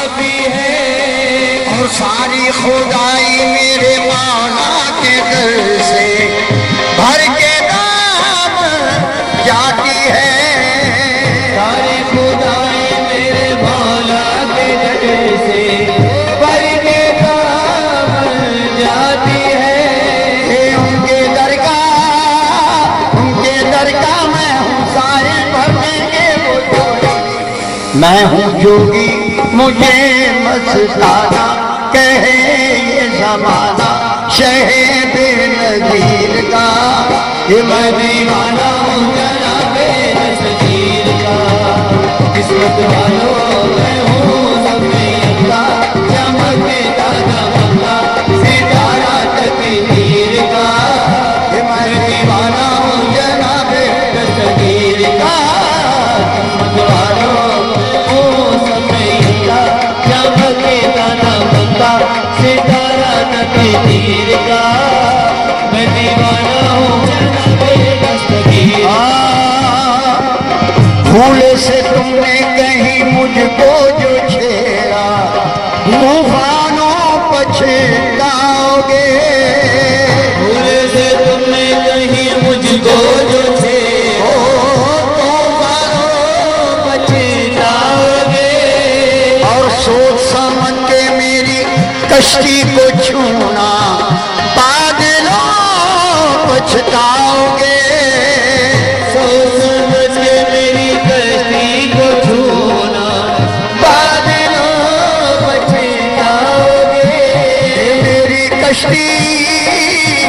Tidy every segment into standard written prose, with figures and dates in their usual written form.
काफी है। और सारी खुदाई मेरे मौला के दर से भर के दाम जाती है। सारी खुदाई मेरे मौला के दर से भर के दाम जाती है। उनके दर का मैं हूँ सारे भरने वो जोड़ी। मैं हूँ जोगी मुझे मस्ताना कहे ये जमाना शहे बेनज़ीर का। ये मैं दीवाना हूँ जनाबे दस्तगीर का। किस्मत वालों मैं हूँ सब में अल्लाह चमके ताजा बंदा सितारा तकदीर का। ये मैं दीवाना हूँ जनाबे दस्तगीर का। किस्मत वालों हूँ सब में अल्लाह चमके ताजा बंदा सितारा तकदीर का। मैं दीवाना हूँ भूल से तुमने कहीं मुझको जो छेड़ा तूफानों पछताओगे। भूल से तुमने कहीं मुझको जो छेड़ा तूफानों पछताओगे। और सोच समझ के मेरी कश्ती को छूना बादलों पछताओगे।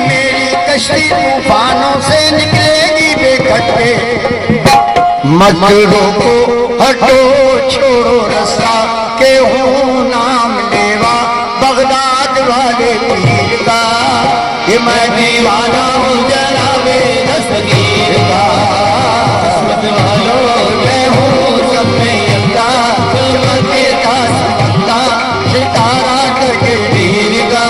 मेरी कश्ती तूफानों से निकलेगी बेखटे। मत रोको हटो छोड़ो रास्ता के हूँ नाम लेवा बगदाद वाले पीर का। ये मैं दीवाना हूँ जनाबे दस्तगीर का। किस्मत वालों मैं हूँ सब में अल्लाह चमके ताजा सितारा तकदीर का।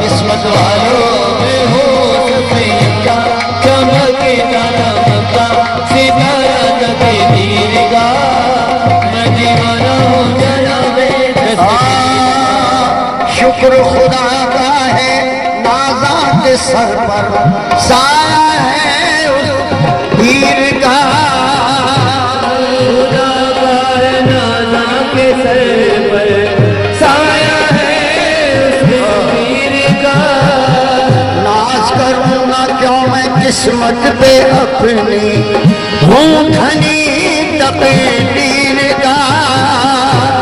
किस्मत वालों में हो सफेदा चमके तारा बंदा सितारा तकदीर का। मैं दीवाना हूँ जनाबे शुक्र खुदा का है नाज़ा के सर पर साया है उस पीर का। खुदा का है नाज़ा के सर पर साया किस्मत पे अपनी हूँ धनी तकदीर का।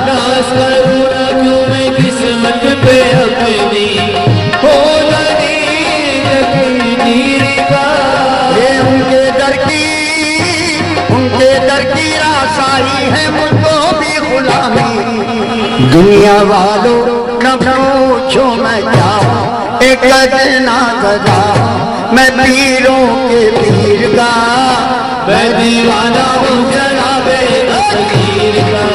नाज़ करूँगा क्यों मैं किस्मत पे अपनी हूँ धनी तकदीर का। ये उनके दर की रासाई है मुझको भी गुलामी। दुनिया वालों न पूछो मैं क्या एक ना गदा मैं पीरों के पीर का। मैं दीवाना हूँ जनाबे दस्तगीर का।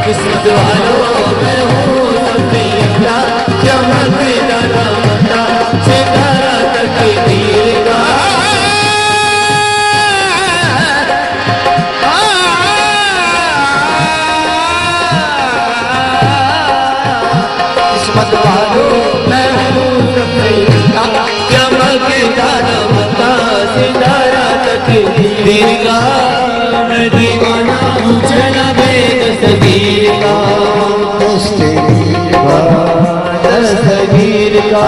किस्मत वालों मैं हूँ सब में अल्लाह चमके ताजा बंदा सितारा तकदीर का। किस्मत वालों मैं हूँ सब में अल्लाह चमके ताजा बंदा सितारा तकदीर का। मैं दीवाना हूँ जनाबे दस्तगीर का। दस्तगीर का दस्तगीर का।